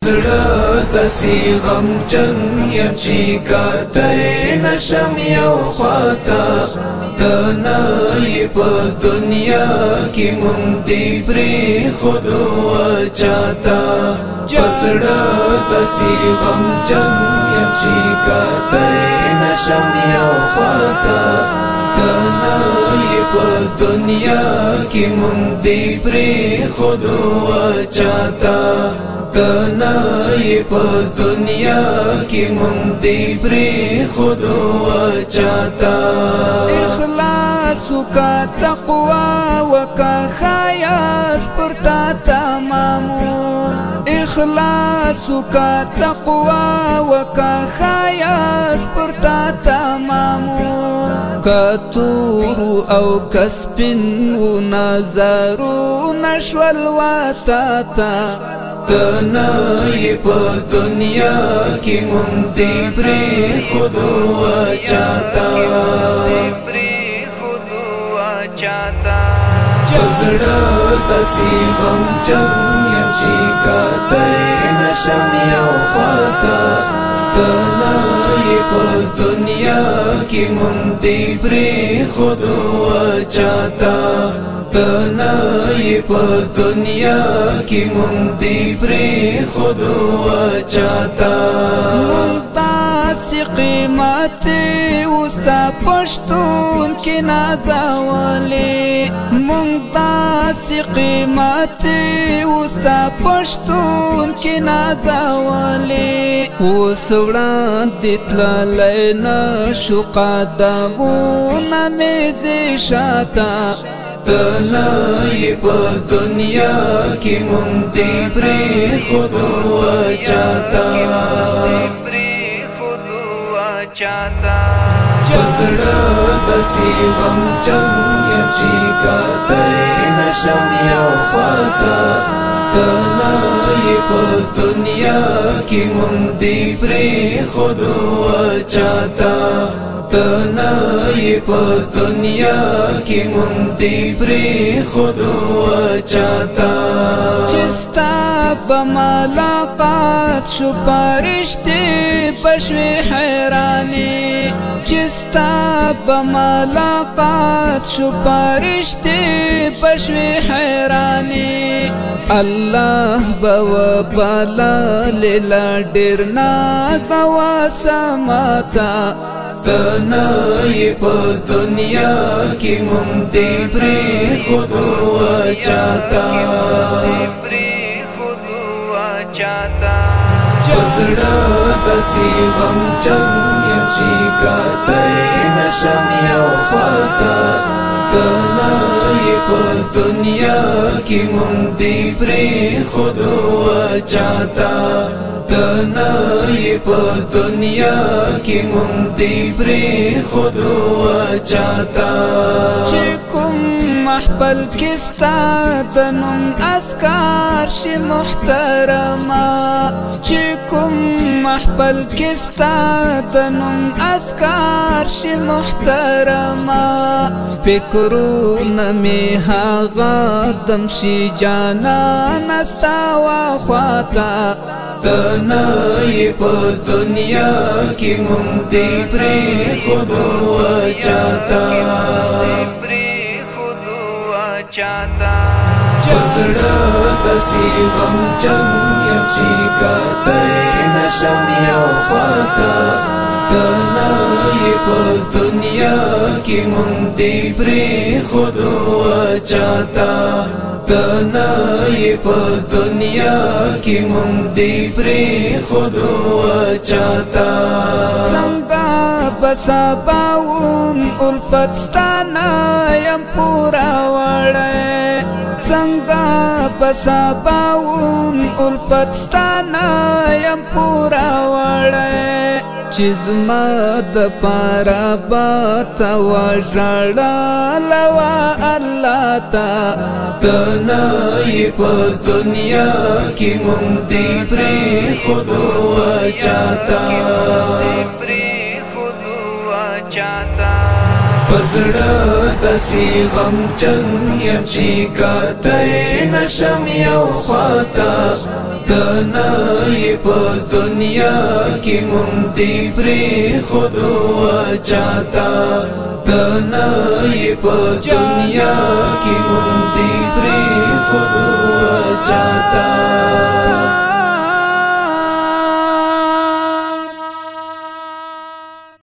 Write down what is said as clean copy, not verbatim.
زړه داسې غمجن یم چې کاتی نشم یو خواته ته نه یې په دنیا کې مونږ دې پرېښودو چاته په زړه داسې غمجن یم چې کاتی نشم یو خواته ته نه یې په دنیا کې مونږ دې پرېښودو چاته تنا یې په دنیا کې مونږ دې پرېښودو چاته اخلاص وکا تقوا وکا ښایست پر تا تمامو اخلاص وکا تقوا وکا ښایست پر تا تمامو کتورو او کسپین و نظرو نشول واتاتا تنا یې په دنیا کې مونږ دې پرېښودو چاته په زړه داسې غمجن یم چې کاتی نشم یو خواته تنا یې په دنیا کې مونږ دې پرېښودو چاته تنا یې په دنیا کې مونږ دې پرېښودو چاته مونږ داسې قیمت اوس د پښتون کې نازولې مونږ داسې قیمت اوس د پښتون کې نازولې اوس وړاندې تللی نشو قدمونه مې ځي شاته تنا یې په دنیا کې مونږ دې پرېښودو چاته په زړه داسې غمجن یم چې کاتی نشم یو خواته تنا یې په دنیا کې مونږ دې پرېښودو چاته تنا یې په دنیا کې مونږ دې پرېښودو چاته چې ستا به ملاقات شو فرشتې به شوې حیرانې چې ستا به ملاقات شو فرشتې به شوې حیرانې الله به وبللې لا ډېر نازوه سماته تنا یې په دنیا کې مونږ دې پرېښودو چاته په زړه داسې غمجن یم چې کاتی نشم یو خواته تنا یې په دنیا کې مونږ دې پرېښودو چاته تنا یې په دنیا کې مونږ دې پرېښودو چاته چې کوم محفل کې ستا د نوم اذکار شي محترمه چې کوم محفل کې ستا د نوم اذکار شي محترمه فکرونه مې هغه دم شي جانانه ستا وخواته تنا یې په دنیا کې مونږ دې پرېښودو چاته په زړه داسې غمجن یم چې کاتی نشم یو خواته تنا یې په دنیا کې مونږ دې پرېښودو چاته تنا یې په دنیا کې مونږ دې پرېښودو چاته څنګه به سباون الفت ستانه یم پوره وړی څنګه به سباون الفت ستانه یم پوره وړی چې زما دپاره به ته وژړله وه الله ته تنا یې په دنیا کې مونږ دې پرېښودو چاته پزړه داسې غمجن یم چې کاتی نشم یو خواته تنای په دنیا کی مونږ دی پری خودو چاہتا تنای په دنیا کی مونږ دی پری خودو چاہتا